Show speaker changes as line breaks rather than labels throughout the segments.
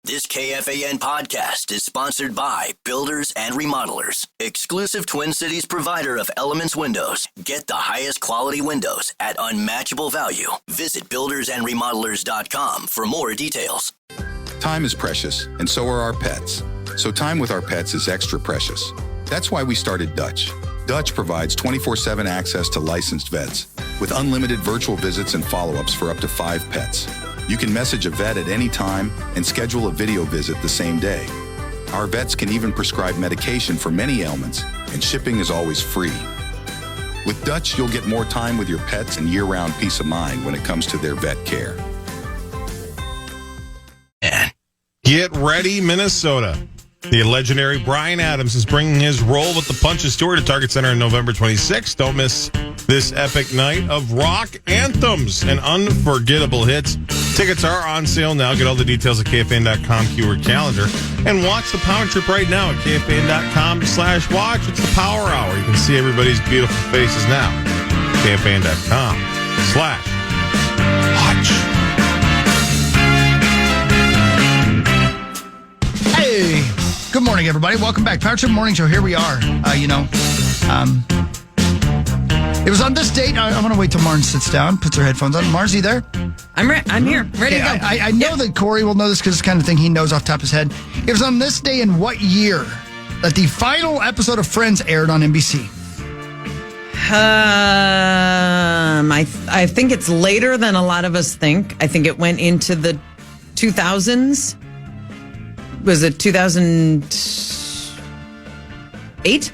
This KFAN podcast is sponsored by Builders and Remodelers, exclusive Twin Cities provider of Elements Windows. Get the highest quality windows at unmatchable value. Visit buildersandremodelers.com for more details.
Time is precious, and so are our pets. So time with our pets is extra precious. That's why we started Dutch. Dutch provides 24/7 access to licensed vets with unlimited virtual visits and follow-ups for up to 5 pets. You can message a vet at any time and schedule a video visit the same day. Our vets can even prescribe medication for many ailments, and shipping is always free. With Dutch, you'll get more time with your pets and year-round peace of mind when it comes to their vet care.
Get ready, Minnesota. The legendary Bryan Adams is bringing his Roll with the Punches tour to Target Center on November 26th. Don't miss this epic night of rock anthems and unforgettable hits. Tickets are on sale now. Get all the details at KFAN.com keyword calendar. And watch the Power Trip right now at KFAN.com/watch. It's the Power Hour. You can see everybody's beautiful faces now. KFAN.com/watch.
Hey, good morning, everybody. Welcome back. Power Trip Morning Show. Here we are. It was on this date. I'm going to wait till Martin sits down, puts her headphones on. Martin, you there?
I'm here, ready to go.
I know that Cory will know this because it's the kind of thing he knows off the top of his head. It was on this day in what year that the final episode of Friends aired on NBC?
I think it's later than a lot of us think. I think it went into the 2000s. Was it 2008?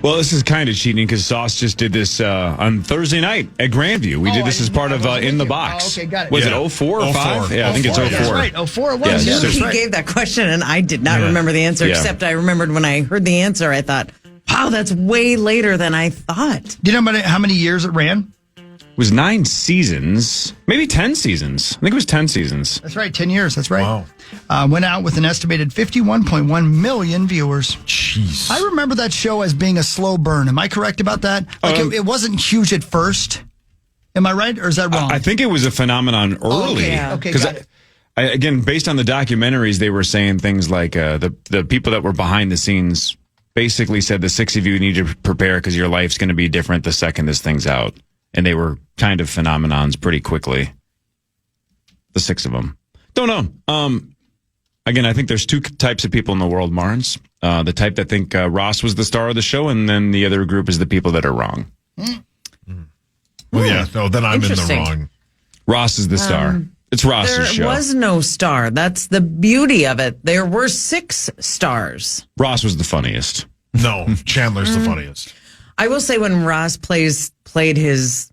Well, this is kind of cheating because Sauce just did this on Thursday night at Grandview. We did this as part of In the Box.
Oh, okay, got it.
Was it 04 or 5? Yeah, I think it's 04.
That's right. 04 it was.
Yeah,
He gave that question, and I did not remember the answer, except I remembered when I heard the answer, I thought, wow, that's way later than I thought.
Do you know how many years it ran?
It was 9 seasons, maybe 10 seasons. I think it was 10 seasons.
That's right, 10 years. That's right.
Wow.
Went out with an estimated 51.1 million viewers.
Jeez.
I remember that show as being a slow burn. Am I correct about that? Like it wasn't huge at first. Am I right, or is that wrong?
I think it was a phenomenon early.
Okay, got it.
Again, based on the documentaries, they were saying things like the people that were behind the scenes basically said the 6 of you need to prepare because your life's going to be different the second this thing's out. And they were kind of phenomenons pretty quickly. The 6 of them. Don't know. Again, I think there's 2 types of people in the world, Marnes. The type that think Ross was the star of the show, and then the other group is the people that are wrong.
Well, yeah, no, then I'm in the wrong.
Ross is the star. It's Ross's show.
There was no star. That's the beauty of it. There were 6 stars.
Ross was the funniest.
No, Chandler's the funniest.
I will say when Ross played his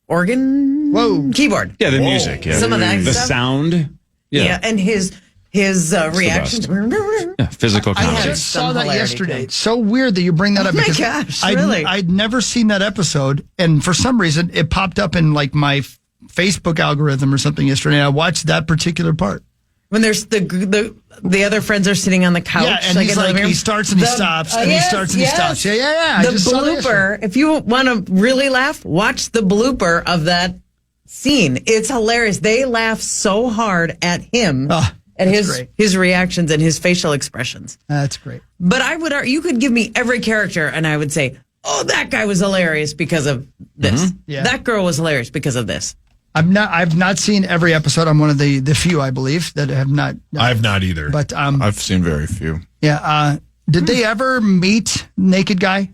organ keyboard.
Yeah, the music. Yeah.
Some of that
the
stuff.
sound.
Yeah, and his reactions.
Yeah, physical
I
comedy.
just saw that yesterday. It's so weird that you bring that up.
my
because
gosh, really?
I'd never seen that episode, and for some reason, it popped up in like my Facebook algorithm or something yesterday, and I watched that particular part.
When there's the other friends are sitting on the couch.
Yeah, and he's like, he starts and he stops, and he starts and he stops. Yeah.
The blooper, if you want to really laugh, watch the blooper of that scene. It's hilarious. They laugh so hard at him, at his reactions and his facial expressions.
That's great.
But you could give me every character, and I would say, oh, that guy was hilarious because of this.
Mm-hmm. Yeah.
That girl was hilarious because of this.
I've not seen every episode. I'm one of the few, I believe, that have not.
I've not either.
But
I've seen very few.
Yeah. Did they ever meet Naked Guy?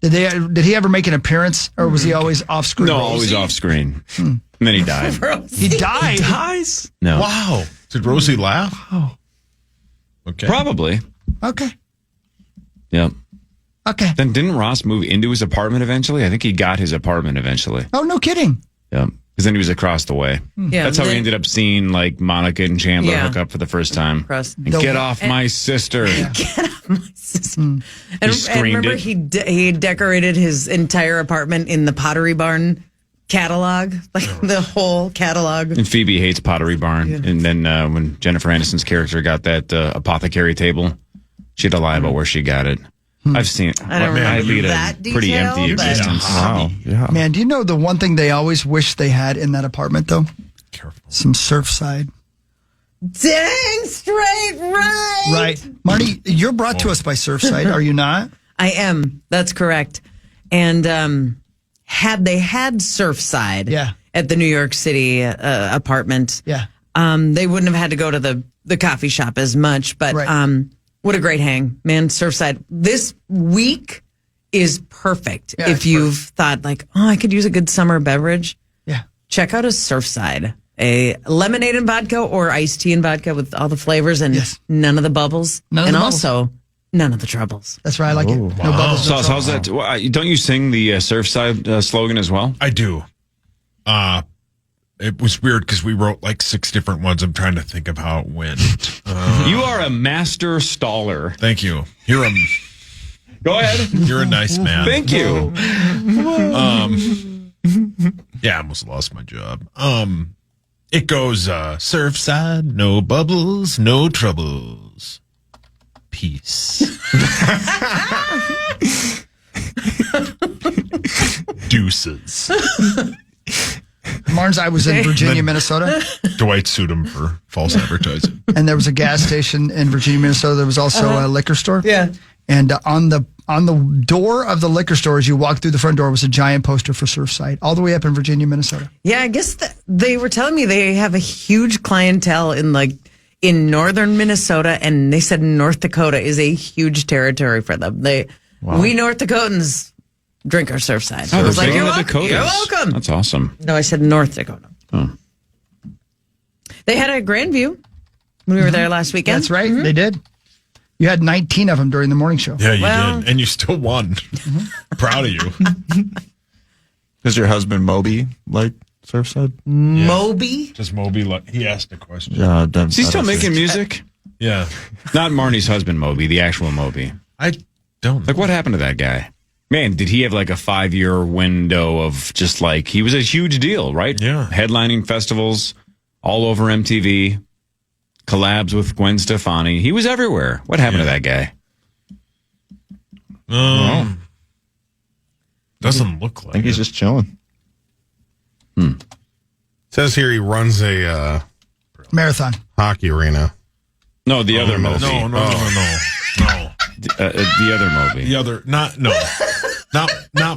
Did he ever make an appearance, or was he always off screen?
No, always off screen. And then he died.
He died.
He dies?
No.
Wow. Did Rosie laugh? Oh. Okay.
Probably.
Okay.
Yep.
Okay.
Then didn't Ross move into his apartment eventually? I think he got his apartment eventually.
Oh, no kidding.
Yeah. Because then he was across the way.
Yeah,
that's how we ended up seeing like Monica and Chandler hook up for the first time. Get off my sister.
Get off my sister. And remember, he decorated his entire apartment in the Pottery Barn catalog, like the whole catalog.
And Phoebe hates Pottery Barn. Yeah. And then when Jennifer Aniston's character got that apothecary table, she had to lie about where she got it. I've seen it. I lead a pretty empty existence.
Wow. Yeah.
Man, do you know the one thing they always wish they had in that apartment, though?
Careful.
Some Surfside.
Dang straight right.
Right. Marty, you're brought to us by Surfside, are you not?
I am. That's correct. And had they had Surfside at the New York City apartment, they wouldn't have had to go to the coffee shop as much. But what a great hang, man. Surfside. This week is perfect if you've thought like, I could use a good summer beverage.
Yeah.
Check out a Surfside. A lemonade and vodka or iced tea and vodka with all the flavors and none of the bubbles. Also none of the troubles.
That's right. I like it. No bubbles.
So how's that? Don't you sing the Surfside slogan as well?
I do. It was weird because we wrote like 6 different ones. I'm trying to think of how it went.
You are a master staller.
Thank you.
Go ahead.
You're a nice man.
Thank you.
Yeah, I almost lost my job. It goes, Surfside, no bubbles, no troubles. Peace. Deuces.
Marnes, I was in Virginia, Minnesota.
Dwight sued him for false advertising.
And there was a gas station in Virginia, Minnesota. There was also a liquor store.
Yeah.
And on the door of the liquor store, as you walk through the front door, was a giant poster for Surfside, all the way up in Virginia, Minnesota.
Yeah, I guess they were telling me they have a huge clientele in northern Minnesota, and they said North Dakota is a huge territory for them. We North Dakotans drink our Surfside.
Oh,
I was like,
you're
welcome. You're welcome.
That's awesome.
No, I said North Dakota.
Oh.
They had a Grandview when we were there last weekend.
That's right. They did. You had 19 of them during the morning show.
Yeah, you did. And you still won. Proud of you.
Does your husband Moby like Surfside?
Moby?
Does Moby he asked a question.
Yeah,
is he still making music?
Yeah.
Not Marnie's husband Moby, the actual Moby.
I don't know.
Like, what happened to that guy? Man, did he have like a 5-year window of just like, he was a huge deal, right?
Yeah.
Headlining festivals all over MTV. Collabs with Gwen Stefani. He was everywhere. What happened to that guy?
Doesn't look like
I think he's just chilling.
Says here he runs a
Marathon.
hockey arena.
No, the other Moby.
No.
The other Moby.
The other, not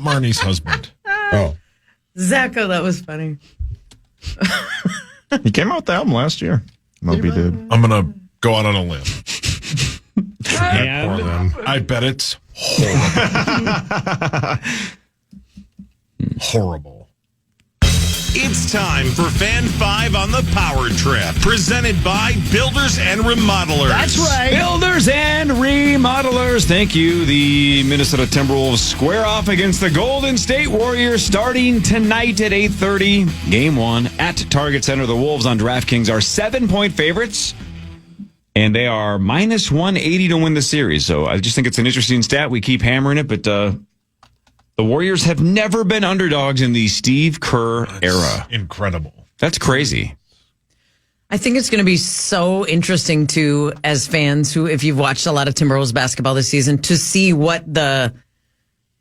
Marnie's husband.
Oh.
Zacho, that was funny.
He came out with the album last year. Moby did.
I'm going to go out on a limb.
And
I bet it's horrible. Horrible.
It's time for Fan 5 on the Power Trip, presented by Builders and Remodelers.
That's right.
Builders and Remodelers. Thank you. The Minnesota Timberwolves square off against the Golden State Warriors starting tonight at 8:30. Game 1 at Target Center. The Wolves on DraftKings are 7-point favorites, and they are minus 180 to win the series. So I just think it's an interesting stat. We keep hammering it, but the Warriors have never been underdogs in the Steve Kerr era.
Incredible.
That's crazy.
I think it's going to be so interesting too, as fans who, if you've watched a lot of Timberwolves basketball this season, to see what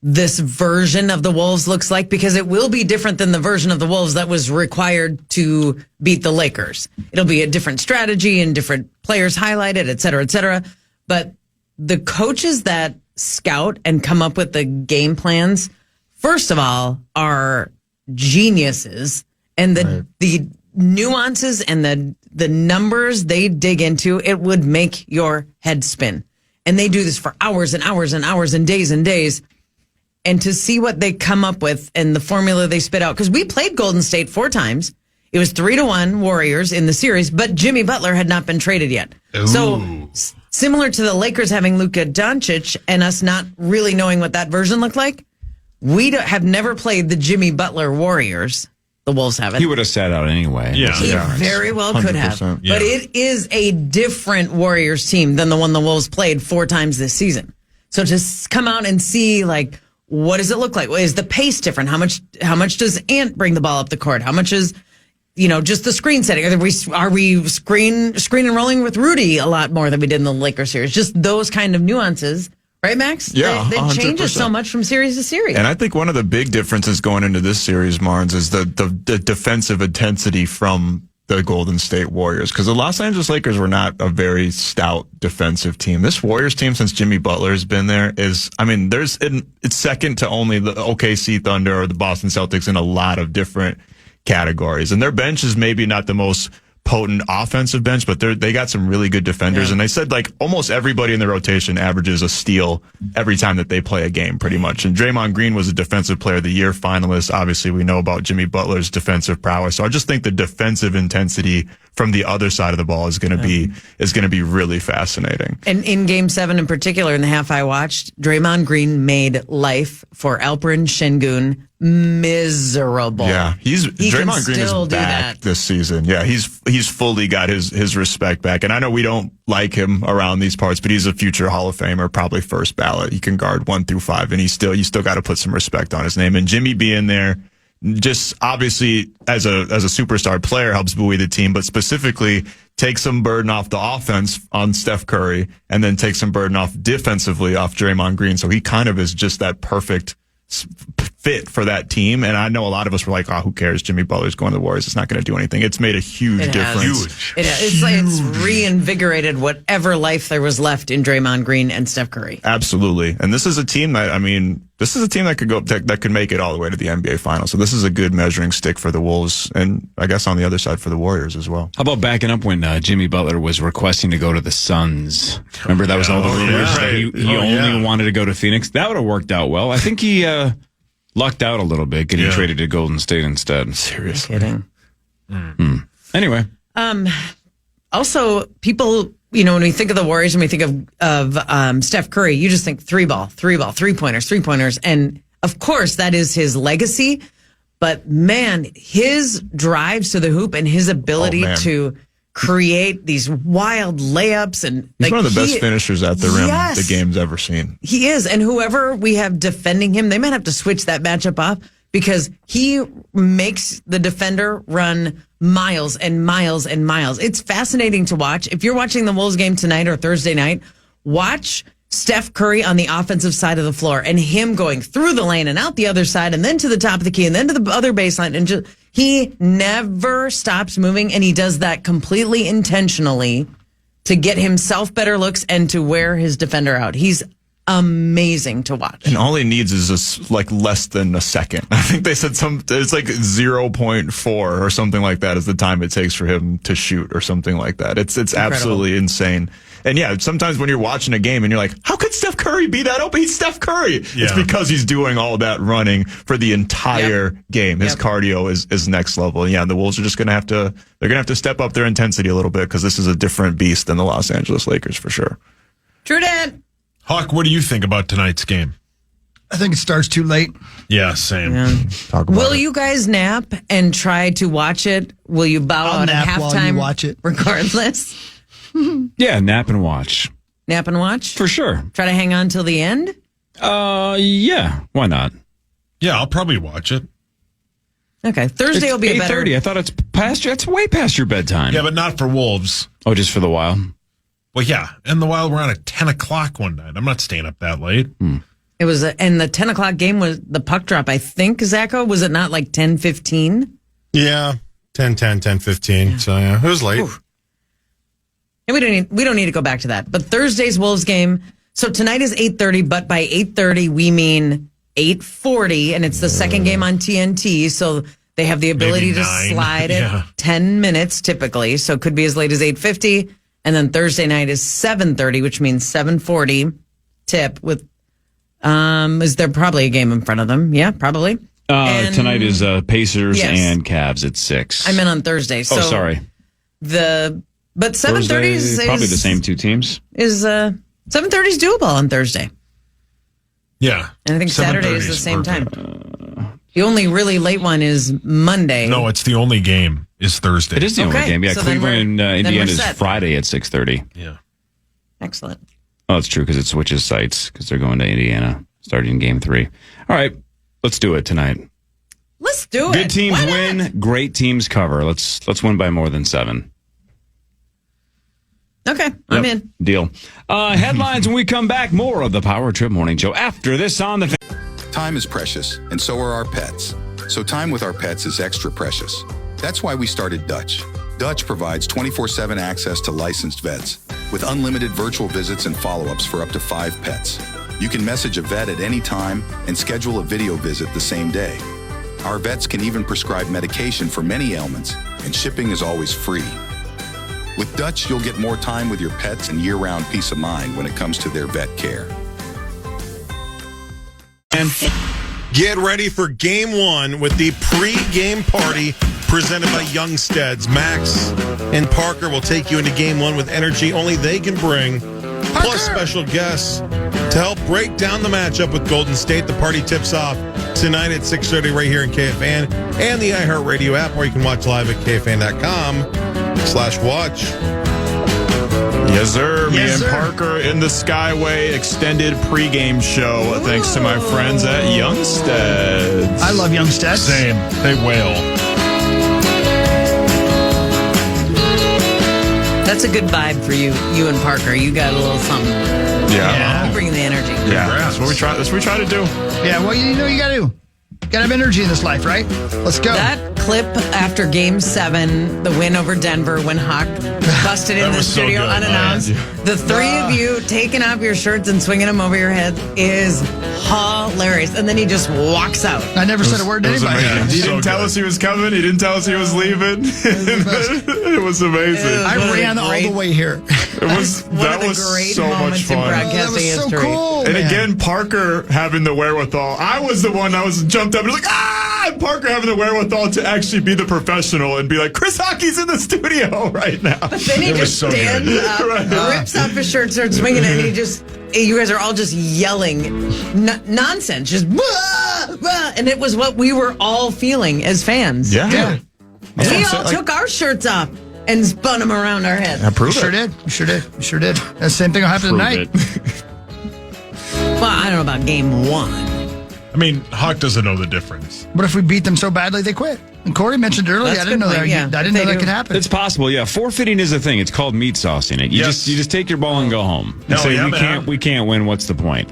this version of the Wolves looks like, because it will be different than the version of the Wolves that was required to beat the Lakers. It'll be a different strategy and different players highlighted, et cetera, et cetera. But the coaches that scout and come up with the game plans, first of all, are geniuses, and the nuances and the numbers they dig into, it would make your head spin. And they do this for hours and hours and hours and days. And to see what they come up with and the formula they spit out, because we played Golden State 4 times. It was 3-1 Warriors in the series, but Jimmy Butler had not been traded yet.
Ooh.
So similar to the Lakers having Luka Doncic and us not really knowing what that version looked like, we have never played the Jimmy Butler Warriors. The Wolves haven't.
He would have sat out anyway.
Yeah.
He very well could have.
100%.
Yeah.
But it is a different Warriors team than the one the Wolves played 4 times this season. So to come out and see, like, what does it look like? Is the pace different? How much does Ant bring the ball up the court? How much is, just the screen setting? Are we screen and rolling with Rudy a lot more than we did in the Lakers series? Just those kind of nuances. Right, Max?
Yeah,
They changes
100%.
so much from series to series.
And I think one of the big differences going into this series, Marnes, is the defensive intensity from the Golden State Warriors, because the Los Angeles Lakers were not a very stout defensive team. This Warriors team, since Jimmy Butler has been there, it's second to only the OKC Thunder or the Boston Celtics in a lot of different categories. And their bench is maybe not the most potent offensive bench, but they got some really good defenders. Yeah. And they said like almost everybody in the rotation averages a steal every time that they play a game, pretty much. And Draymond Green was a Defensive Player of the Year finalist. Obviously, we know about Jimmy Butler's defensive prowess. So I just think the defensive intensity from the other side of the ball is going to be really fascinating. And
in Game 7 in particular, in the half I watched, Draymond Green made life for Alperen Şengün miserable.
Yeah, Draymond Green is back this season. Yeah, he's fully got his respect back. And I know we don't like him around these parts, but he's a future Hall of Famer, probably first ballot. He can guard 1 through 5, and you still got to put some respect on his name. And Jimmy being there, just obviously as a superstar player, helps buoy the team, but specifically take some burden off the offense on Steph Curry, and then take some burden off defensively off Draymond Green. So he kind of is just that perfect fit for that team. And I know a lot of us were like, oh, who cares? Jimmy Butler's going to the Warriors. It's not going to do anything. It's made a huge difference.
It's reinvigorated whatever life there was left in Draymond Green and Steph Curry.
Absolutely. And this is a team that could go, that could make it all the way to the NBA Finals. So this is a good measuring stick for the Wolves, and I guess on the other side for the Warriors as well.
How about backing up when Jimmy Butler was requesting to go to the Suns? Remember that was all the rumors that he only wanted to go to Phoenix? That would have worked out well. I think he lucked out a little bit getting traded to Golden State instead.
Seriously.
Kidding.
Anyway.
Also, people, when we think of the Warriors and we think of Steph Curry, you just think three pointers. And of course, that is his legacy. But man, his drives to the hoop and his ability to create these wild layups, and
he's one of the best finishers at the rim the game's ever seen.
He is. And whoever we have defending him, they might have to switch that matchup up, because he makes the defender run miles and miles and miles. It's fascinating to watch. If you're watching the Wolves game tonight or Thursday night, watch Steph Curry on the offensive side of the floor and him going through the lane and out the other side and then to the top of the key and then to the other baseline. And he never stops moving, and he does that completely intentionally to get himself better looks and to wear his defender out. He's amazing to watch.
And all he needs is less than a second. I think they said it's like 0.4 or something like that is the time it takes for him to shoot or something like that. It's absolutely insane. And yeah, sometimes when you're watching a game and you're like, how could Steph Curry be that open? He's Steph Curry. Yeah. It's because he's doing all that running for the entire game. His cardio is next level. And yeah, the Wolves are just going to have to step up their intensity a little bit, because this is a different beast than the Los Angeles Lakers for sure.
True that.
Hawk, what do you think about tonight's game?
I think it starts too late.
Yeah, same.
Yeah.
Will you guys nap and try to watch it? Will you bow out at halftime?
While you watch it,
regardless.
Yeah, nap and watch.
Nap and watch?
For sure.
Try to hang on till the end?
Yeah. Why not?
Yeah, I'll probably watch it.
Okay. Thursday will be
8:30. I thought it's way past your bedtime.
Yeah, but not for Wolves.
Oh, just for the Wild?
Well, yeah. And the Wild were on at 10 o'clock one night. I'm not staying up that late.
It was, and the 10 o'clock game was the puck drop, I think, Zacho. Was it not like 10:15?
Yeah. 10:15. Yeah. So, yeah, it was late.
Ooh. And we don't need to go back to that. But Thursday's Wolves game. So tonight is 8:30, but by 8:30 we mean 8:40, and it's the second game on TNT. So they have the ability to slide it 10 minutes typically. So it could be as late as 8:50, and then Thursday night is 7:30, which means 7:40 tip. With is there probably a game in front of them? Yeah, probably.
Tonight is Pacers and Cavs at 6.
I meant on Thursday. So
sorry.
But 7:30 is
probably the same two teams.
7:30 is doable on Thursday.
Yeah.
And I think Saturday is the same time. The only really late one is Monday.
No, it's the only game is Thursday.
It is the only game. Yeah, so Cleveland, Indiana is Friday at 6:30.
Yeah.
Excellent.
Oh, that's true, because it switches sites because they're going to Indiana starting game 3. All right, let's do it tonight.
Let's do it.
Good teams win. Great teams cover. Let's win by more than 7.
Okay, I'm in.
Deal. Headlines when we come back. More of the Power Trip Morning Show after this on the...
Time is precious, and so are our pets. So time with our pets is extra precious. That's why we started Dutch. Dutch provides 24/7 access to licensed vets with unlimited virtual visits and follow-ups for up to 5 pets. You can message a vet at any time and schedule a video visit the same day. Our vets can even prescribe medication for many ailments, and shipping is always free. With Dutch, you'll get more time with your pets and year-round peace of mind when it comes to their vet care.
And get ready for Game 1 with the pre-game party presented by Youngsteads. Max and Parker will take you into Game 1 with energy only they can bring, plus special guests to help break down the matchup with Golden State. The party tips off tonight at 6:30 right here in KFAN and the iHeartRadio app, or you can watch live at KFAN.com/watch.
Yes, sir.
Yes,
Me and
sir.
Parker in the Skyway extended pregame show. Thanks to my friends at Youngsteads.
I love Youngstead.
Same. They wail.
That's a good vibe for you and Parker. You got a little something.
Yeah.
You bring the energy.
Yeah. That's what we try. That's what we try to do.
Yeah, well, you know you got to do. Got to have energy in this life, right? Let's go.
That clip after Game 7, the win over Denver, when Hawk busted in
That
the
was so
studio
good.
unannounced, the three of you taking off your shirts and swinging them over your heads is hilarious. And then he just walks out.
I never said a word to
It was
anybody.
amazing. He
So
didn't tell
good.
us he was coming. He didn't tell us he was leaving. It was amazing.
I
One of the
ran all
great-
the way here.
It was
One
that
of the
was
great
so much
moments in
fun.
broadcasting
That was so
history.
cool.
And
man.
again, Parker having the wherewithal. I was the one that was jumped up and like, ah! And Parker having the wherewithal to actually be the professional and be like, Chris Hockey's in the studio right now.
Then he
It was
just
so
stands
good.
up,
Right.
rips off his shirt, starts swinging it, and he just, you guys are all just yelling nonsense, just, "Blah, blah," and it was what we were all feeling as fans.
Yeah.
We all took our shirts off and spun them around our heads.
I
You
proved
sure
it.
did. You sure did. You sure did. That same thing will happen tonight.
Well, I don't know about Game 1.
I mean, Hawk doesn't know the difference.
What if we beat them so badly they quit? And Corey mentioned earlier,
That's
I didn't
a
know
good
that.
point, yeah.
I didn't
They
know that
do.
could happen.
It's possible, yeah. Forfeiting is a thing. It's called meat saucing it. You
Yes.
just take your ball and go home. And
Hell
say
yeah,
we
man.
can't win. What's the point?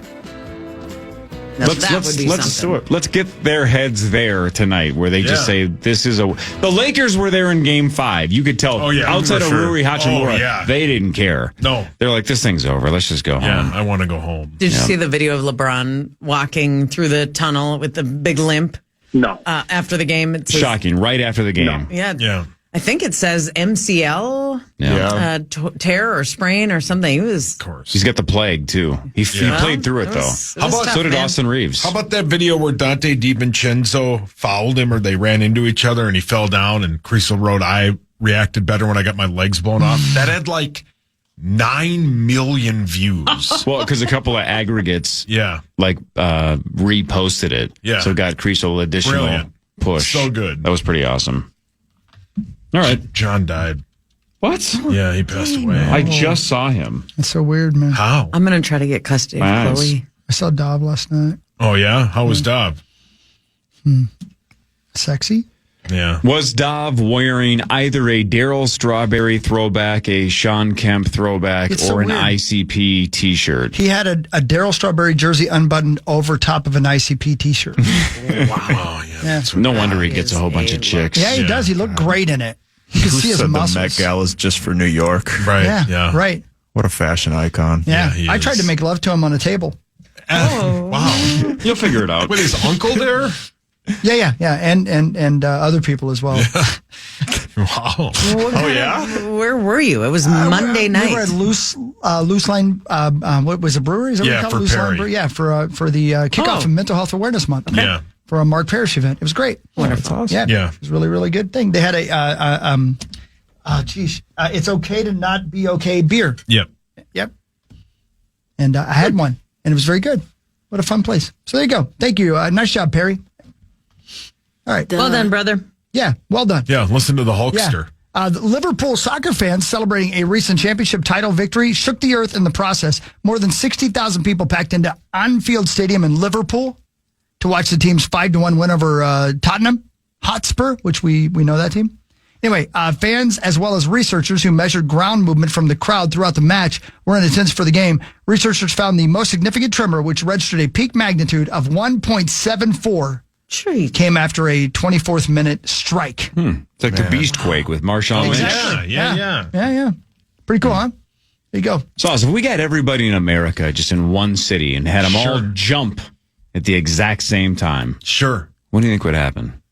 Now, that would be something.
Let's get their heads there tonight, where they just
Yeah.
say this is a. The Lakers were there in Game 5. You could tell.
Oh, yeah,
outside
for
of
sure.
Rui Hachimura,
Oh, yeah.
they didn't care.
No.
They're like, this thing's over. Let's just go
Yeah,
home.
I want to go home.
Did you see the video of LeBron walking through the tunnel with the big limp?
No.
After the game. It says,
Shocking. Right after the game.
Yeah.
Yeah.
I think it says MCL tear or sprain or something. He was.
Of course.
He's got the plague too. He played through it though. So did Austin Reeves.
How about that video where Dante DiVincenzo fouled him, or they ran into each other and he fell down, and Creasel wrote, "I reacted better when I got my legs blown off." That had like 9 million views.
Well, because a couple of aggregates,
Yeah.
reposted it.
Yeah.
So it got Creasel additional
Brilliant.
push.
So good.
That was pretty awesome. All right.
John died.
What?
Yeah, he passed away.
I just saw him.
It's so weird, man.
How?
I'm going to try to get custody
My
of
eyes.
Chloe.
I saw Dov last night.
Oh, yeah? How was Dov?
Sexy.
Yeah.
Was Dov wearing either a Daryl Strawberry throwback, a Sean Kemp throwback,
It's so
or an
weird.
ICP t-shirt?
He had a Daryl Strawberry jersey unbuttoned over top of an ICP t-shirt.
Oh, yeah. That's what-
No wonder he gets a whole bunch of chicks.
Yeah, he does. He looked great in it. You can
Who
see his
said the
muscles.
Met Gala's just for New York?
Right.
Yeah,
Yeah.
right.
What a fashion icon.
Yeah,
he
I
is.
tried to make love to him on a table.
Wow.
You'll figure it out.
With his uncle there?
Yeah, and other people as well.
Wow.
Oh, yeah?
Where were you? It was Monday night.
We were at Loose Line. What was a brewery? Is that
Yeah,
what
for
Loose Line
Perry.
Brewery? Yeah, for the kickoff of Mental Health Awareness Month.
Yeah.
For a Mark Parrish event. It was great.
Wonderful.
Yeah,
Yeah.
it was really, really good thing. They had it's okay to not be okay beer.
Yep.
Yep. And I had one, and it was very good. What a fun place. So there you go. Thank you. Nice job, Perry. All right.
Well done, brother.
Yeah, well done.
Yeah. Listen to the Hulkster.
The Liverpool soccer fans celebrating a recent championship title victory shook the earth in the process. More than 60,000 people packed into Anfield Stadium in Liverpool to watch the team's 5-1 win over Tottenham Hotspur, which we know that team. Anyway, fans as well as researchers who measured ground movement from the crowd throughout the match were in attendance for the game. Researchers found the most significant tremor, which registered a peak magnitude of 1.74
Treat.
Came after a 24th minute strike.
It's like the Beastquake with Marshawn Lynch.
Yeah. Pretty cool, huh? There you go.
So if we got everybody in America just in one city and had them all jump at the exact same time,
Sure.
what do you think would happen?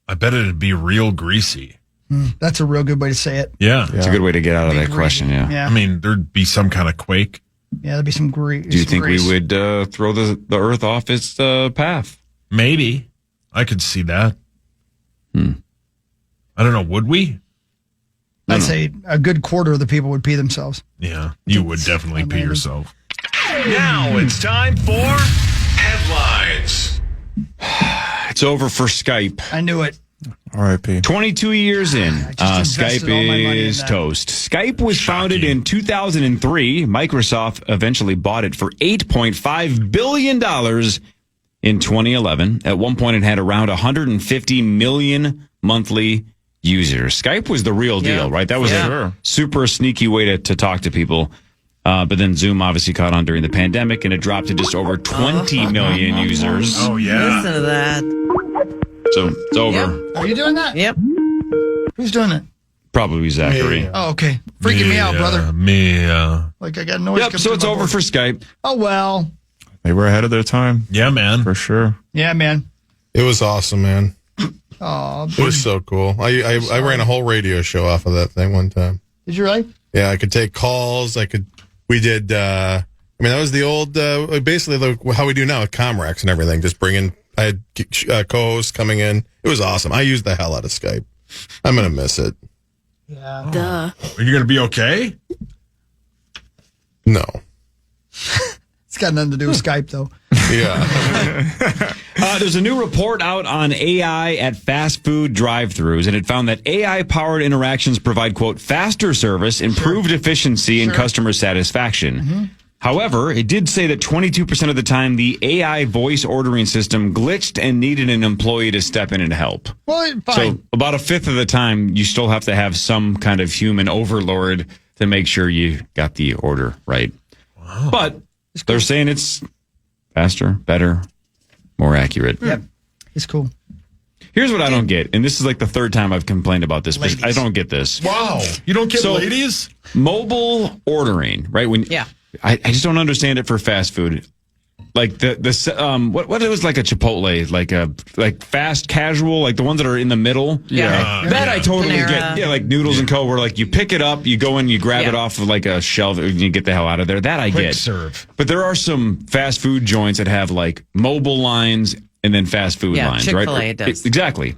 I bet it'd be real greasy.
That's a real good way to say it.
Yeah.
It's a good way to get out of that
Greasy.
question, yeah.
Yeah.
I mean, there'd be some kind of quake.
Yeah, there'd be some grease.
Do you think we would throw the Earth off its path?
Maybe. I could see that. I don't know. Would we?
I'd say a good quarter of the people would pee themselves.
Yeah. You would definitely pee
Maybe.
yourself.
Now it's time for headlines.
It's over for Skype.
I knew it.
R.I.P.
22 years in,
just invested all my money in
Skype is
that.
toast. Skype was founded in 2003. Microsoft eventually bought it for $8.5 billion in 2011. At one point, it had around 150 million monthly users. Skype was the real deal, right? That was a super sneaky way to talk to people. But then Zoom obviously caught on during the pandemic, and it dropped to just over 20 million users.
Oh, yeah.
Listen to that.
So it's over.
Are you doing that?
Yep.
Who's doing it?
Probably Zachary.
Oh, okay. Freaking me out, brother.
Like
I got noise.
Yep,
coming
so
through
it's
my
over
board.
for Skype.
Oh, well.
They were ahead of their time,
Yeah, man.
for sure.
Yeah, man.
It was awesome, man.
Oh,
It was so cool. I ran a whole radio show off of that thing one time.
did you really?
Yeah, I could take calls. We did, that was the old, basically how we do now with Comrex and everything. Just I had co-hosts coming in. It was awesome. I used the hell out of Skype. I'm going to miss it.
Yeah.
Duh.
Are you going to be okay?
No.
It's got nothing to do with Skype, though.
Yeah.
There's a new report out on AI at fast food drive-thrus, and it found that AI-powered interactions provide, quote, faster service, improved efficiency, and customer satisfaction. However, it did say that 22% of the time, the AI voice ordering system glitched and needed an employee to step in and help.
Well, fine.
So about a fifth of the time, you still have to have some kind of human overlord to make sure you got the order right. Wow. But they're saying it's faster, better, more accurate.
Yep. It's cool.
Here's what I don't get, and this is like the third time I've complained about this, but I don't get this.
Wow. You don't get
So-
ladies?
Mobile ordering, right? I just don't understand it for fast food. Like what it was like a Chipotle, like fast casual, like the ones that are in the middle.
Yeah.
That I totally
Panera.
get. Yeah, like Noodles and Co. Where like you pick it up, you go in, you grab it off of like a shelf, and you get the hell out of there. That I
Quick
get.
serve.
But there are some fast food joints that have like mobile lines and then fast food
Yeah,
lines,
Chick-fil-A
right?
does.
Exactly.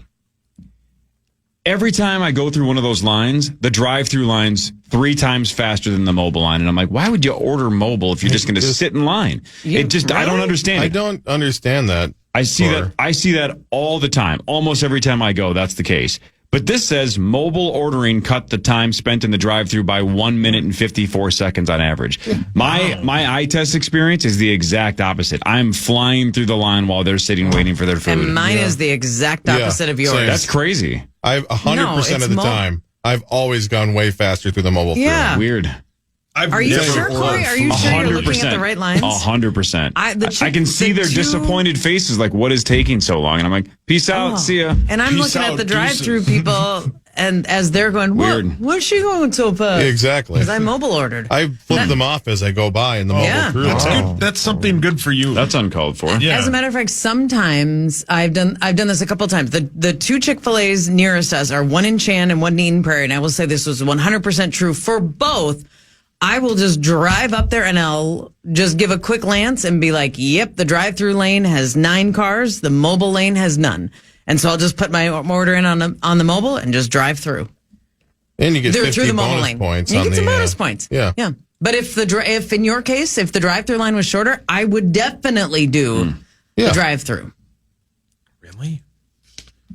Every time I go through one of those lines, the drive-through line's 3 times faster than the mobile line. And I'm like, why would you order mobile if you're just going to sit in line? I don't understand
I
it.
don't understand that.
I see that all the time. Almost every time I go, that's the case. But this says mobile ordering cut the time spent in the drive-through by 1 minute and 54 seconds on average. My eye test experience is the exact opposite. I'm flying through the line while they're sitting waiting for their food.
And mine is the exact opposite of yours.
same.
That's crazy.
I've 100%
it's
of the time, I've always gone way faster through the mobile
Yeah.
Weird.
Are you sure, Cory? Are you sure you're looking at the right lines?
100%.
I
I can see their disappointed faces, like, what is taking so long? And I'm like, peace out, see ya.
And I'm
Peace
looking
out,
at the drive-through
deuces.
people, and as they're going,
Weird.
where's she going so fast?
Exactly.
Because I mobile ordered.
I flip them off as I go by in the mobile
Yeah.
crew.
That's good. That's something good for you.
That's uncalled for.
Yeah.
As a matter of fact, sometimes I've done this a couple of times. The 2 Chick-fil-A's nearest us are one in Chan and one in Eden Prairie, and I will say this was 100% true for both. I will just drive up there and I'll just give a quick glance and be like, yep, the drive-through lane has 9 cars, the mobile lane has none. And so I'll just put my order in on the mobile and just drive through.
And you get
Through
50
the mobile
bonus
lane.
points.
You
on
get some
the,
bonus points.
Yeah.
Yeah. But if in your case, if the drive-through line was shorter, I would definitely do the
Yeah.
drive-through.
Really?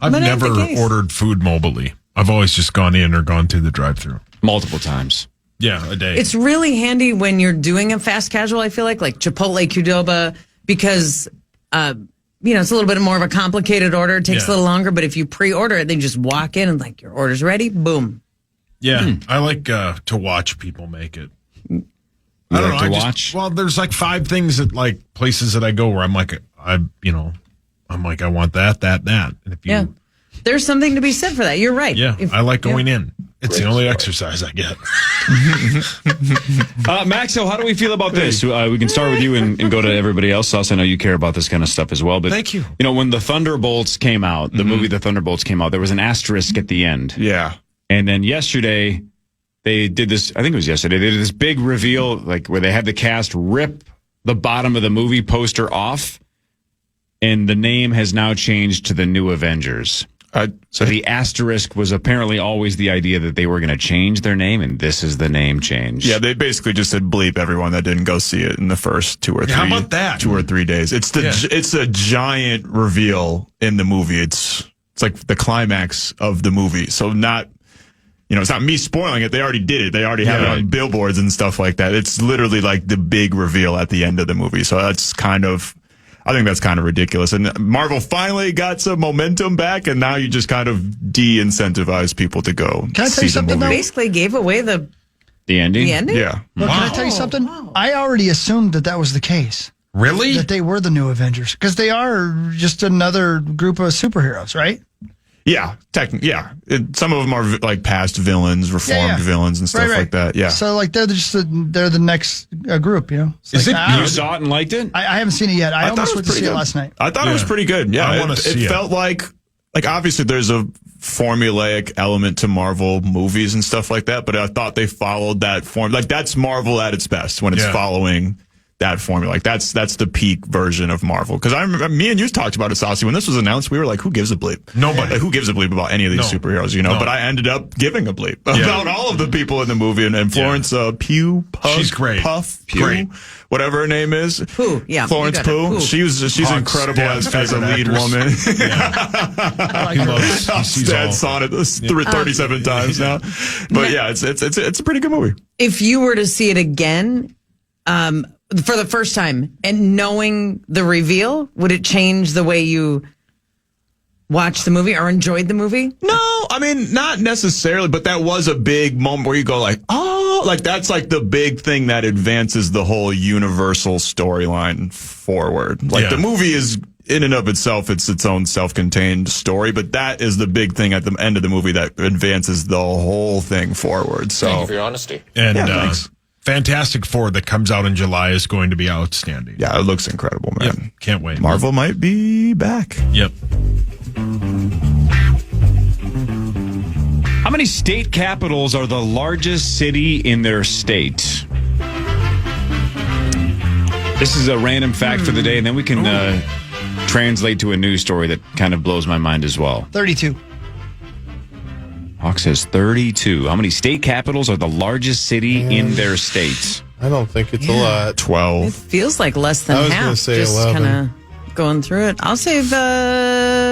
I've
But ain't
never
the case.
ordered food mobily. I've always just gone in or gone through the drive-through.
Multiple times.
Yeah, a day.
It's really handy when you're doing a fast casual, I feel like Chipotle, Qdoba, because, it's a little bit more of a complicated order. It takes a little longer, but if you pre-order it, then you just walk in and like, your order's ready, boom.
Yeah, I like to watch people make it. I don't
like
know.
to watch?
Well, there's like 5 things at like places that I go where I'm like, I'm like, I want that. And if you,
there's something to be said for that. You're right.
Yeah, I like going in. It's the only exercise I get.
Maxo, how do we feel about this? We can start with you and go to everybody else. Also, I know you care about this kind of stuff as well. But
thank you.
You know, when the Thunderbolts came out, the movie The Thunderbolts came out, there was an asterisk at the end.
Yeah.
And then yesterday, they did this, I think it was yesterday, they did this big reveal, like where they had the cast rip the bottom of the movie poster off, and the name has now changed to the New Avengers. So the asterisk was apparently always the idea that they were going to change their name, and this is the name change.
Yeah, they basically just said bleep everyone that didn't go see it in the first 2 or 3.
How about that?
2 or 3 days. It's a giant reveal in the movie. It's like the climax of the movie. So not, it's not me spoiling it. They already did it. They already have it on billboards and stuff like that. It's literally like the big reveal at the end of the movie. So I think that's kind of ridiculous. And Marvel finally got some momentum back, and now you just kind of de-incentivize people to go.
Can I tell you something, though?
Basically gave away the
ending?
The ending?
Yeah.
Look, can I tell you something? I already assumed that was the case.
Really?
That they were the New Avengers. Because they are just another group of superheroes, right?
Yeah, some of them are like past villains, reformed villains, and stuff like that. Yeah.
So like they're the next group, It's
Is
like,
it?
You saw it and liked it?
I haven't seen it yet. I almost went to see it
good.
last night.
I thought it was pretty good. Yeah,
I want to see it.
It felt like obviously there's a formulaic element to Marvel movies and stuff like that, but I thought they followed that form. Like that's Marvel at its best when it's following that formula. Like that's the peak version of Marvel. Because I remember me and you talked about it, Saucy. When this was announced, we were like, who gives a bleep?
Nobody.
Like, who gives a bleep about any of these superheroes,
No.
But I ended up giving a bleep about all of the people in the movie. And Florence Pugh,
she's great.
Pugh, whatever her name is.
Pugh, yeah.
Florence Pugh. She's incredible as a lead woman.
I like her.
Dad saw it 37 times now. But it's a pretty good movie.
If you were to see it again, for the first time, and knowing the reveal, would it change the way you watched the movie or enjoyed the movie?
No, I mean, not necessarily, but that was a big moment where you go like, oh, like that's like the big thing that advances the whole universal storyline forward. Like the movie is in and of itself, it's its own self-contained story, but that is the big thing at the end of the movie that advances the whole thing forward. So
thank you for your honesty.
And
thanks.
Fantastic Four that comes out in July is going to be outstanding.
Yeah, it looks incredible, man.
Yep. Can't wait.
Marvel might be back.
Yep.
How many state capitals are the largest city in their state? This is a random fact for the day, and then we can translate to a news story that kind of blows my mind as well.
32.
Hawk says 32. How many state capitals are the largest city in their state?
I don't think it's a lot.
12.
It feels like less than
I was
half.
gonna say
just
11.
kind of going through it. I'll say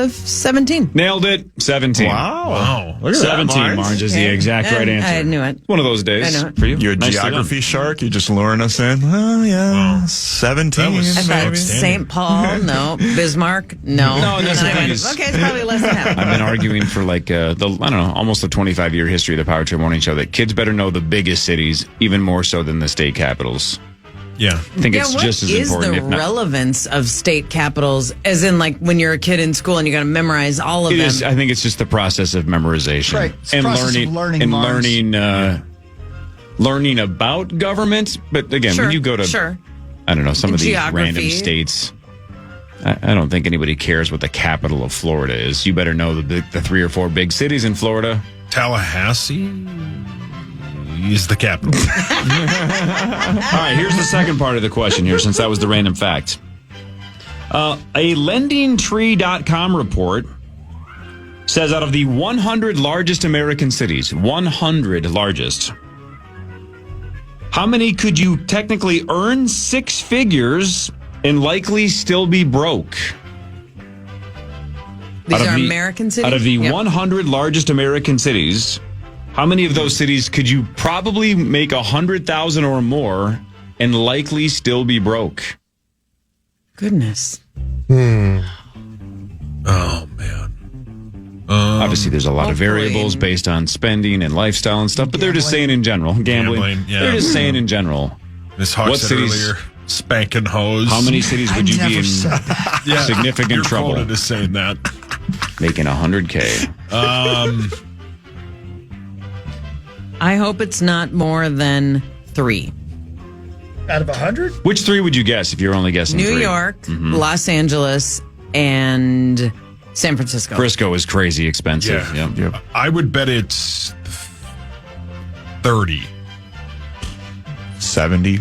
17.
Nailed it. 17.
Wow.
Look at
17,
that,
Marge, is the exact right answer.
I knew it.
One of those days
I know it.
for you.
You're a
Nicely
geography
done.
shark. You just luring us in. Oh, yeah.
Wow.
17.
That was
I thought
outstanding.
St. Paul, no. Bismarck, no.
No, that's
And
the
I
thing
went,
is-
okay, it's probably less than half.
I've been arguing for almost the 25-year history of the Power Trip Morning Show that kids better know the biggest cities even more so than the state capitals.
Yeah.
I think it's
what
just as
is
important,
the
if not.
relevance of state capitals, as in like when you're a kid in school and you got to memorize all of
It
them?
is. I think it's just the process of memorization,
Right. It's the
and
process of
learning about government. But again, when you go to I don't know, some of these
Geography.
random states, I don't think anybody cares what the capital of Florida is. You better know the 3 or 4 big cities in Florida.
Tallahassee is the capital.
All right, here's the second part of the question here, since that was the random fact. A lendingtree.com report says out of the 100 largest American cities, 100 largest, how many could you technically earn 6 figures and likely still be broke?
These are American cities?
Out of the 100 largest American cities, how many of those cities could you probably make $100,000 or more and likely still be broke?
Goodness.
Oh, man.
Obviously, there's a lot of variables based on spending and lifestyle and stuff, but they're just saying in general. Gambling.
Yeah.
They're just saying in general.
Ms. Hawk
What
said
cities
earlier, spanking hose.
How many cities would you be in
Yeah,
significant
you're
trouble?
quoted as saying that.
Making $100K.
I hope it's not more than 3.
Out of 100?
Which 3 would you guess if you're only guessing
New
3?
York, Los Angeles, and San Francisco.
Frisco is crazy expensive.
Yeah.
Yep.
I would bet it's 30.
70.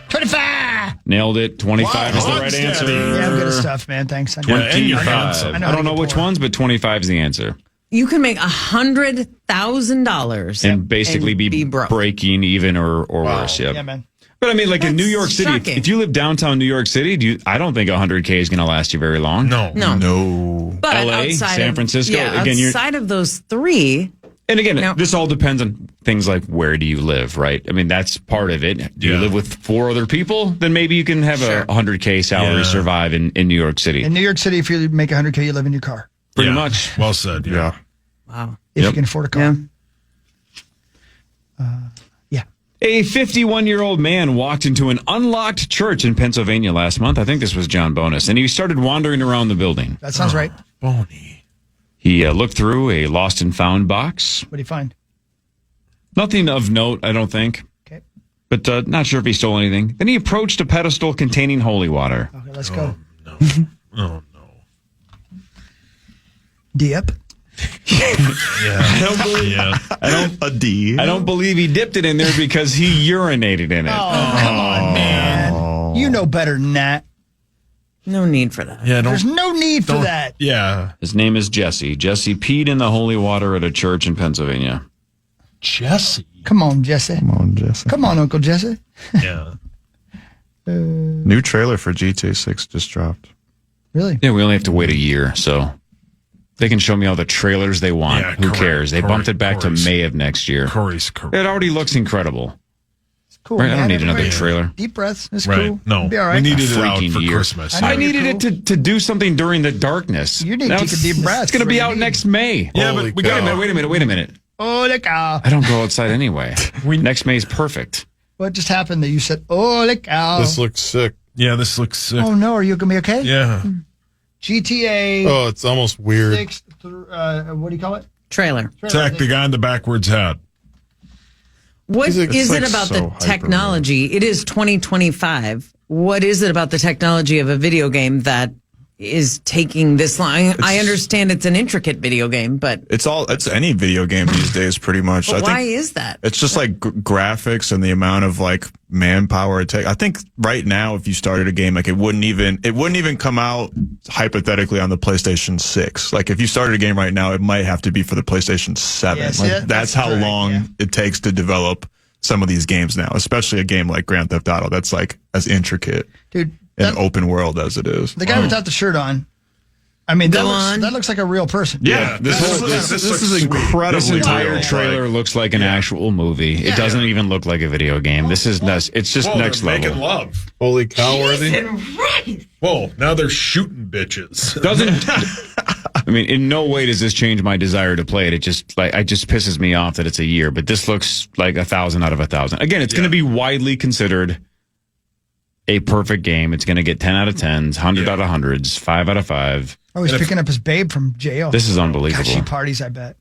25!
Nailed it. 25 is the right answer.
Yeah, I'm good at stuff, man. Thanks. I know.
and you're
25. I don't know which ones, but 25 is the answer.
You can make $100,000
And basically be
broke.
breaking even or worse. Yep.
Yeah, man.
But I mean, like in New York City,
shocking.
if you live downtown New York City, I don't think 100K is going to last you very long.
No.
But
LA,
outside
San
of,
Francisco,
yeah,
again,
outside of those 3,
And again,
No.
this all depends on things like where do you live, right? I mean, that's part of it. Do you live with 4 other people? Then maybe you can have a $100K salary survive in New York City.
In New York City, if you make $100K, you live in your car.
Pretty much.
Well said. Yeah.
wow.
If you can afford a car.
Yeah.
A 51-year-old man walked into an unlocked church in Pennsylvania last month. I think this was John Bonus. And he started wandering around the building.
That sounds right.
Boney.
He looked through a lost and found box.
What do you find?
Nothing of note, I don't think.
Okay.
But not sure if he stole anything. Then he approached a pedestal containing holy water.
Okay, let's go.
Oh, no.
Dip.
I don't believe.
A D.
I don't believe he dipped it in there because he urinated in it.
Oh, come on, man. You know better than that.
No need for that.
Yeah.
There's no need for that.
Yeah.
His name is Jesse. Jesse peed in the holy water at a church in Pennsylvania.
Jesse.
Come on, Jesse.
Come on, Jesse.
Come on, Uncle Jesse.
Yeah.
New trailer for GTA 6 just dropped.
Really?
Yeah, we only have to wait a year, so they can show me all the trailers they want.
Yeah,
Who
correct.
cares? They bumped it back
Cory's-
to May of next year.
Cory's correct.
It already looks incredible.
It's cool.
Right, I don't
man.
need another
Everybody-
trailer.
Deep breaths. It's
Right.
cool.
No.
It'll be all right.
We needed it out
Freaking
for
year.
Christmas.
I
I
know.
needed it to do something during the darkness.
You need to
Now
take a
it's-
deep breath.
It's going to be
That's what
out
you
next May.
Yeah,
Holy
but we
cow.
got
Wait a minute.
Oh, look out.
I don't go outside anyway. Next May's perfect.
What just happened that you said, oh, look out?
This looks sick.
Yeah, this looks sick.
Oh, no. Are you going to be okay?
Yeah.
GTA
Oh, it's almost weird.
6, what do you call it?
Trailer.
Zach, the guy in the backwards hat.
What is
It's like
it about
so
the
hyper
technology? It is 2025. What is it about the technology of a video game that is taking this long? I understand it's an intricate video game, but
It's any video game these days, pretty much. I
why
think
is that?
it's just like graphics and the amount of like manpower it takes. I think right now, if you started a game, like it wouldn't even come out hypothetically on the PlayStation 6. Like if you started a game right now, it might have to be for the PlayStation 7.
Yeah, see,
Like,
that's
that's how
correct,
long
yeah.
it takes to develop some of these games now, especially a game like Grand Theft Auto that's like as intricate
Dude,
and open world as it is.
the guy without the shirt on, I mean,
Go on.
that looks like a real person.
Yeah,
This is incredible.
This entire trailer looks like an actual movie. It doesn't even look like a video game. This is nuts. It's just
Whoa,
next
they're
level.
making love.
Holy cow, worthy.
Whoa, now they're shooting bitches.
Doesn't I mean, in no way does this change my desire to play it. It just pisses me off that it's a year. But this looks like 1,000 out of 1,000. Again, it's going to be widely considered a perfect game. It's going to get 10 out of 10s, 100 out of 100s, 5 out of 5.
Oh, he's picking up his babe from jail.
This is unbelievable.
God, she parties, I bet.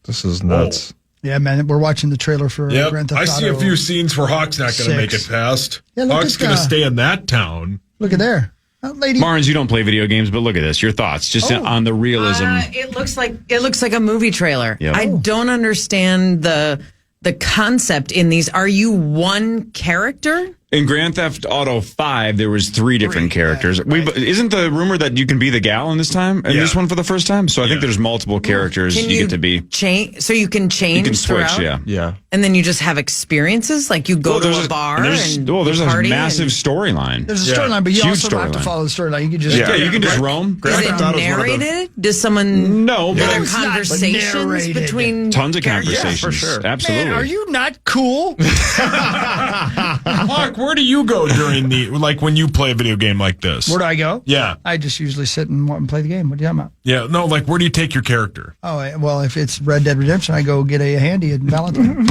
This is nuts.
Yeah, man, we're watching the trailer for
Yep.
Grand Theft
I
Auto.
see a few scenes where Hawk's not going to make it
6.
past.
Yeah, look
Hawk's
at
going to
the-
stay in that town.
Look at there. That lady.
Marins, you don't play video games, but look at this. Your thoughts, just on the realism.
It looks like a movie trailer.
Yep.
I don't understand the concept in these. Are you one character?
In Grand Theft Auto 5, there was 3 different characters. Isn't the rumor that you can be the gal in this time? In this one for the first time? So I think there's multiple characters
Can
you get to be.
change? So you can change.
You can switch,
throughout?
yeah.
Yeah.
And then you just have experiences, like you go to a bar
there's
and
a
party
massive
and-
storyline.
There's a storyline, but you
Huge
also don't have to
storyline.
follow the storyline. You can just
Yeah, you can just roam.
Is it
Theft Auto's one of the-
narrated? Does someone?
No,
Are
but
there
it's not
conversations
narrated.
between
tons of
characters?
conversations.
for sure.
Absolutely.
Man, are you not cool?
Hawk, where do you go during when you play a video game like this?
Where do I go?
Yeah.
I just usually sit and play the game. What are you talking about?
Yeah, no, where do you take your character?
Oh, well, if it's Red Dead Redemption, I go get a handy at Valentine.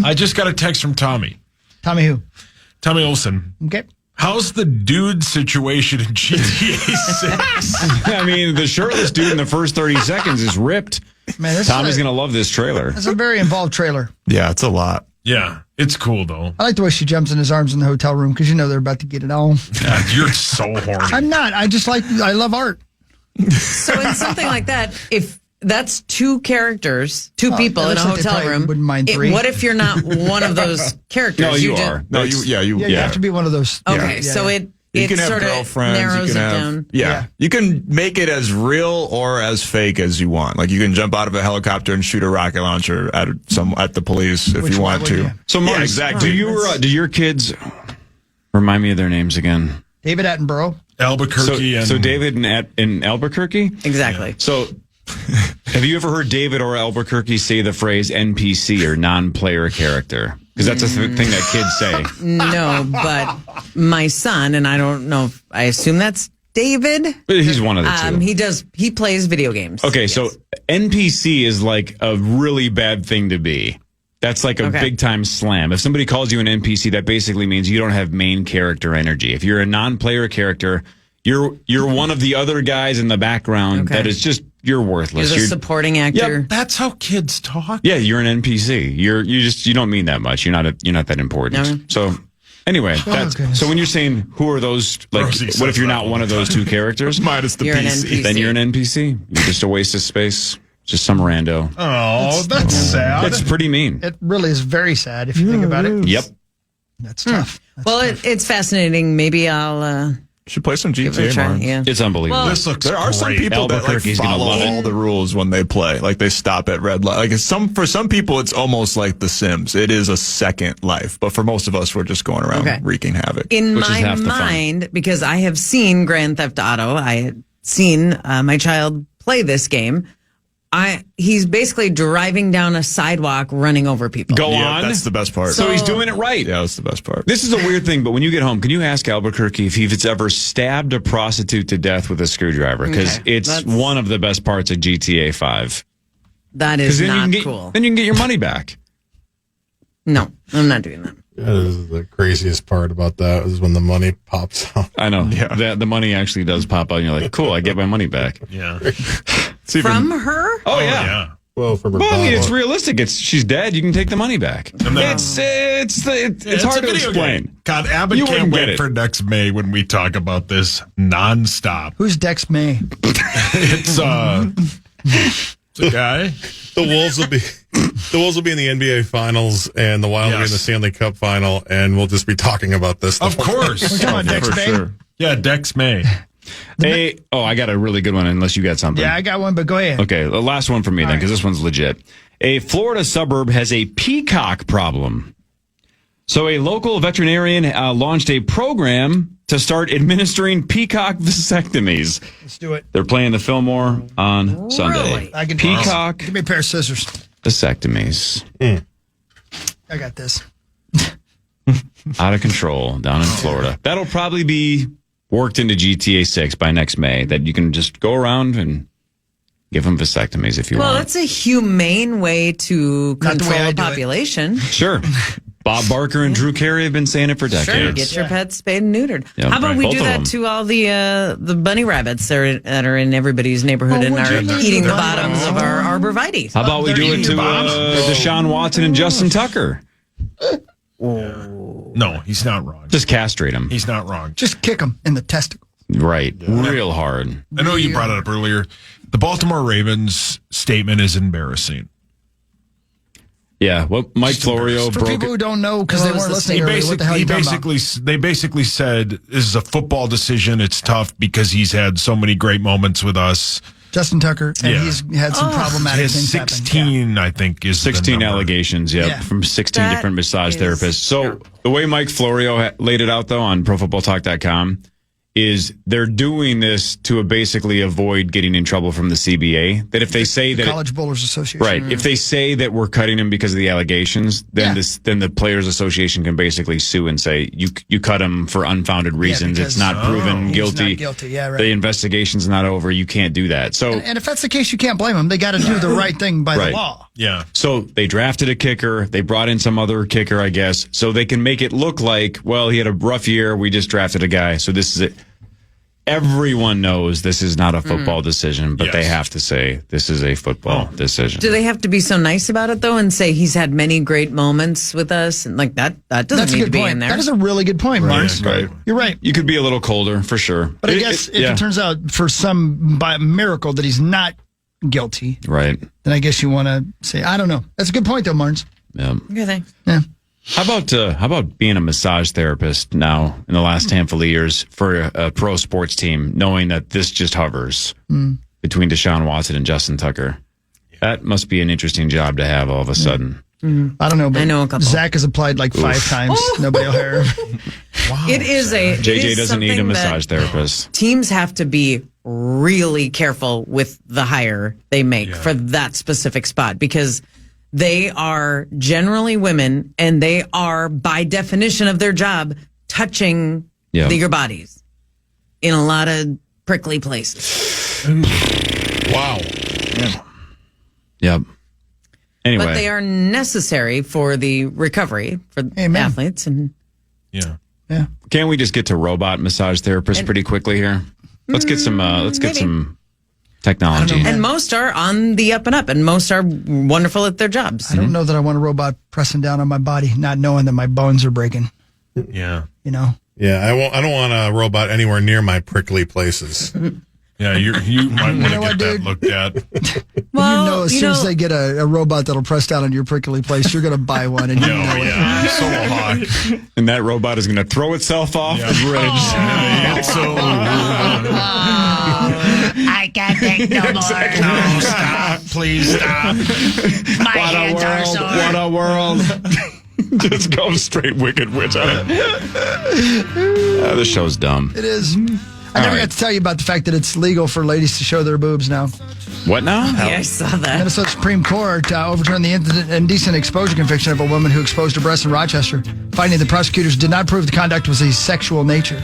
I just got a text from Tommy.
Tommy who?
Tommy Olson.
Okay.
How's the dude situation in GTA 6?
I mean, the shirtless dude in the first 30 seconds is ripped.
Man,
Tommy's going to love this trailer.
It's a very involved trailer.
Yeah, it's a lot.
Yeah, it's cool, though.
I like the way she jumps in his arms in the hotel room because they're about to get it on.
God, you're so horny.
I'm not. I love art.
So in something like that, if that's two characters, two people in a
looks like they
hotel
probably
room,
wouldn't mind three.
what if you're not one of those characters?
No, you
just-
are.
No, you
You have to be one of those.
Okay,
Yeah.
so it
You can have
sort of
girlfriends.
narrows
You can
it
have,
down.
yeah. You can make it as real or as fake as you want. Like you can jump out of a helicopter and shoot a rocket launcher at the police if
Which
you
one
want
would
to.
you?
So, Mark,
exactly.
do your kids remind me of their names again?
David Attenborough.
Albuquerque
So David in Albuquerque?
Exactly.
So, have you ever heard David or Albuquerque say the phrase NPC or non-player character? Because that's a thing that kids say.
No, but my son, and I don't know, I assume that's David.
But he's one of the two.
He plays video games.
Okay,
Yes.
so NPC is like a really bad thing to be. That's like a
Okay.
big time slam. If somebody calls you an NPC, that basically means you don't have main character energy. If you're a non-player character, you're one of the other guys in the background
Okay.
that is just you're worthless.
He's a supporting actor.
Yep.
That's how kids talk.
Yeah, you're an NPC. You don't mean that much. You're not that important.
No.
So anyway,
goodness.
so when you're saying who are those, like,
Rosie
what
says
if you're
that
not
all
one
the
of those two characters?
Minus the
You're an
PC.
NPC.
Then you're an NPC. You're just a waste of space. Just some rando.
Oh, that's sad.
It's pretty mean.
It really is very sad if you think about it.
Yep.
That's tough. That's
Well,
tough.
it's fascinating. Maybe I'll
Should play some
give it a
GTA
try.
more.
Yeah.
It's unbelievable.
Well,
This looks
There are some
great.
people that like
Albuquerque's gonna
follow
love it.
all the rules when they play. Like they stop at red light. Like for some people, it's almost like The Sims. It is a second life. But for most of us, we're just going around
Okay.
wreaking havoc.
In
Which is
my
half the fun.
mind, because I have seen Grand Theft Auto, I had seen my child play this game. He's basically driving down a sidewalk, running over people.
Go
Yeah,
on.
that's the best part.
So he's doing it right.
Yeah, that's the best part.
This is a weird thing, but when you get home, can you ask Albuquerque if he's ever stabbed a prostitute to death with a screwdriver? Because
Okay.
it's
That's-
one of the best parts of GTA 5.
That is
Then you
not
can get,
cool.
Then you can get your money back.
No, I'm not doing that.
That is the craziest part about that is when the money pops out.
I know.
Yeah.
The money actually does pop out, and you're like, cool, I get my money back.
Yeah.
From her?
Oh,
Yeah.
yeah.
Well, for
Well, I mean, it's
Bernardo.
realistic. She's dead. You can take the money back.
then-
It's hard
a
to
video
explain.
game. God, Abbott
You
can't
wouldn't get
wait
it.
for next May when we talk about this nonstop.
Who's Dex May?
It's it's a guy.
The Wolves will be in the NBA Finals, and the Wild will be in the
Yes.
Stanley Cup Final, and we'll just be talking about this.
Of course.
Come on, Dex
for
May.
sure.
Yeah, Dex May.
Hey, I got a really good one, unless you got something.
Yeah, I got one, but go ahead.
Okay, the last one for me then, because this one's legit. A Florida suburb has a peacock problem. So a local veterinarian launched a program to start administering peacock vasectomies.
Let's do it.
They're playing the Fillmore on Sunday.
Really?
I can
Peacock
Give me a pair of scissors.
vasectomies.
I got this.
Out of control down in Florida. That'll probably be worked into GTA 6 by next May, that you can just go around and give them vasectomies if you
Well,
want.
that's a humane way to
Not the way
control
I
a
do it.
population.
Sure. Bob Barker and Drew Carey have been saying it for decades.
Sure, get your pets spayed and neutered.
Yeah,
How about
right.
we
Both
do
of
that
them.
to all the bunny rabbits that are in everybody's neighborhood and are eating the bottoms of our arborvitaes?
How about we do it to Deshaun Watson and Justin Tucker?
No, he's not wrong.
Just castrate them.
He's not wrong.
Just kick them in the testicle.
Right. Real hard.
I know you brought it up earlier. The Baltimore Ravens statement is embarrassing.
Yeah. Well, Mike Florio
For
broke
people who
it.
don't know, because they weren't listening earlier, what the hell are you talking about?
They basically said this is a football decision. It's tough because he's had so many great moments with us.
Justin Tucker, and
Yeah.
he's had some problematic
His
things happen.
16, I think, is the
16
number.
allegations,
Yeah.
from 16
That
different massage
is
therapists. So the way Mike Florio laid it out, though, on ProFootballTalk.com, is they're doing this to basically avoid getting in trouble from the CBA. That if they say that
College Bowlers Association,
right, if they say that we're cutting him because of the allegations, then then the Players Association can basically sue and say you cut him for unfounded reasons. It's not proven guilty.
Not guilty. Yeah, right.
The investigation's not over. You can't do that. So,
and if that's the case, you can't blame them. They got to do the right thing by the law.
Yeah.
So they drafted a kicker. They brought in some other kicker, I guess, so they can make it look like, well, he had a rough year. We just drafted a guy. So this is it. Everyone knows this is not a football decision, but they have to say this is a football decision.
Do they have to be so nice about it, though, and say he's had many great moments with us? And like that doesn't need to be in there.
That is a really good point, Marks.
Right.
You're right.
You could be a little colder, for sure.
But I guess if it turns out for some by miracle that he's not guilty,
right,
then I guess you want to say, I don't know. That's a good point, though, Marnes.
Yeah.
Okay, thanks.
Yeah.
How about being a massage therapist now in the last handful of years for a pro sports team, knowing that this just hovers between Deshaun Watson and Justin Tucker? That must be an interesting job to have all of a sudden.
I don't know, but
I know a couple.
Zach has applied like 5 times. Nobody will hire him.
Wow. It is
JJ doesn't need a massage therapist.
Teams have to be really careful with the hire they make for that specific spot because they are generally women, and they are, by definition of their job, touching your bodies in a lot of prickly places.
Wow.
Yep. Anyway.
But they are necessary for the recovery for athletes. And
yeah.
Can't we just get to robot massage therapists pretty quickly here? Let's get some. Get some technology.
And most are on the up and up, and most are wonderful at their jobs.
I don't know that I want a robot pressing down on my body, not knowing that my bones are breaking.
Yeah.
You know?
Yeah, I don't want a robot anywhere near my prickly places.
Yeah, you might want to get that looked at.
Well,
as soon as they get a robot that'll press down on your prickly place, you're going to buy one. And
So hot.
And that robot is going to throw itself off the bridge.
I can't take no more.
No, stop. Please stop.
My hands are sore.
What a world. Just go straight Wicked Witch on it. This show's dumb.
It is. I never got to tell you about the fact that it's legal for ladies to show their boobs now.
What now?
Yeah, I saw that.
Minnesota Supreme Court overturned the indecent exposure conviction of a woman who exposed her breasts in Rochester, finding the prosecutors did not prove the conduct was a sexual nature.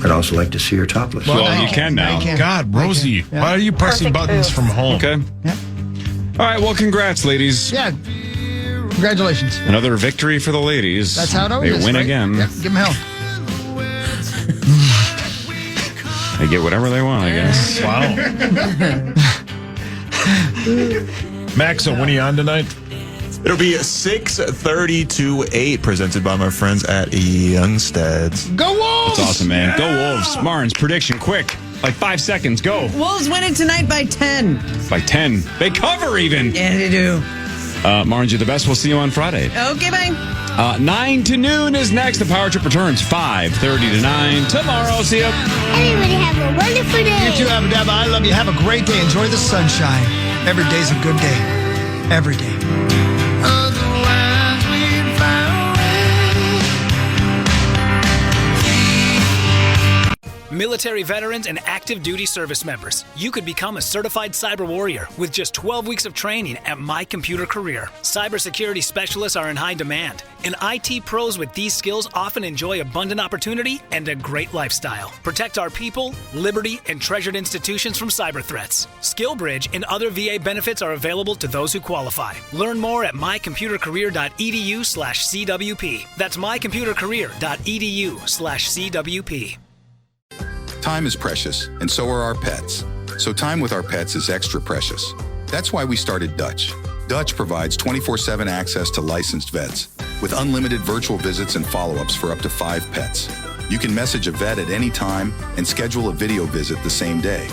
I'd also like to see her topless.
Well, you can now.
God, Rosie, why are you pressing buttons from home?
Okay.
Yeah.
All right, well, congrats, ladies.
Yeah. Congratulations.
Another victory for the ladies.
That's how it always is.
They win
right?
again.
Yep. Give them hell.
They get whatever they want, I guess.
Wow. Max, so when are you on tonight?
It'll be 6:30 to 8, presented by my friends at Youngsteads.
Go Wolves!
That's awesome, man. Go Wolves. Marnes, prediction, quick. Like 5 seconds. Go.
Wolves win it tonight by 10.
By 10. They cover even.
Yeah, they do.
Marnes, you're the best. We'll see you on Friday.
Okay, bye.
9 to noon is next. The Power Trip returns 5:30 to 9 tomorrow. See ya.
Everybody have a wonderful day.
You too, Abba. I love you. Have a great day. Enjoy the sunshine. Every day's a good day. Every day.
Military veterans and active duty service members, you could become a certified cyber warrior with just 12 weeks of training at My Computer Career. Cybersecurity specialists are in high demand, and IT pros with these skills often enjoy abundant opportunity and a great lifestyle. Protect our people, liberty, and treasured institutions from cyber threats. SkillBridge and other VA benefits are available to those who qualify. Learn more at mycomputercareer.edu/CWP. That's mycomputercareer.edu/CWP.
Time is precious, and so are our pets. So time with our pets is extra precious. That's why we started Dutch. Dutch provides 24/7 access to licensed vets, with unlimited virtual visits and follow-ups for up to 5 pets. You can message a vet at any time and schedule a video visit the same day.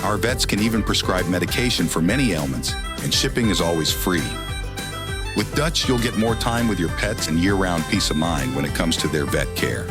Our vets can even prescribe medication for many ailments, and shipping is always free. With Dutch, you'll get more time with your pets and year-round peace of mind when it comes to their vet care.